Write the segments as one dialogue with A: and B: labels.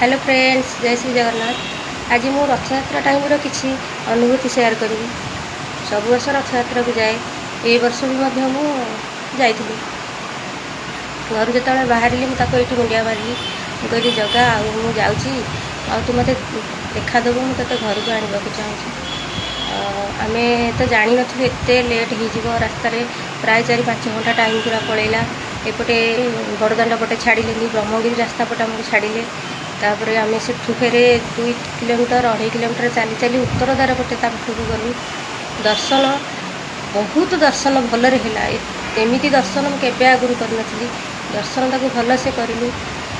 A: Hello friends, जय श्री जगन्नाथ। आज मु रथयात्रा टाइम किसी अनुभूति शेयर करी। सब वर्ष रथयात्रा को जाए, ए वर्ष भी जाइली। घर जो बाहर मुझे मुंडिया मारे कहली जगह आउ तू मत देखादेबू मुझे घर को आने को चाहूँ। आम तो जानी नु एत लेट हो रास्त प्राय 4-5 घंटा टाइम पूरा पलैला। एपटे बड़दाण्ड पटे छाड़िले, ब्रह्मगिरी रास्ता पटे आमको छाड़िले। तापर आम से फेर 2 किलोमीटर 2.5 किलोमीटर चली चली उत्तर द्वार पटे पाखक गलु। दर्शन बहुत दर्शन भलरे है। एमती दर्शन मुझे आगुरी कर दर्शन ताक भल से करूँ।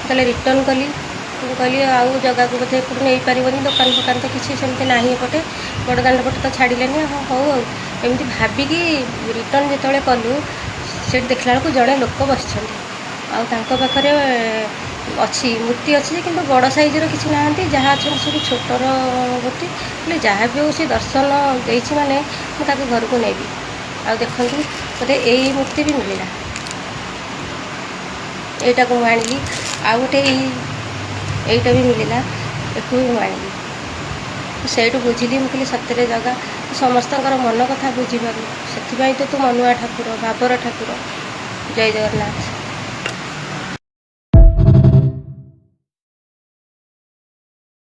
A: तेल रिटर्न कली कहली आउ जगह को बोधे एपट नहीं पार, दुकान फुकान तो किसी सेमती ना एपटे बड़दाण्ड पटे तो छाड़िले। हाँ हौ एमती भाविकी रिटर्न जो कलु से देखला बेलू जड़े लोक बस पाखे अच्छी मूर्ति अच्छी कि बड़ साइजर किसी ना जहाँ अच्छे सब छोटर मूर्ति बोले जहाँ भी हो दर्शन देती माने मुझे घर को नेबी। आ देखूँ मत यही मूर्ति भी मिलला, यहीटा को आनी आ गोटे यहीटा भी मिलला, एक आनी से बुझिली। मुझे सतरे जगह समस्त मन कथा बुझीपारू, से तो तू मनुआ ठाकुर भावर ठाकुर। जय जगन्नाथ।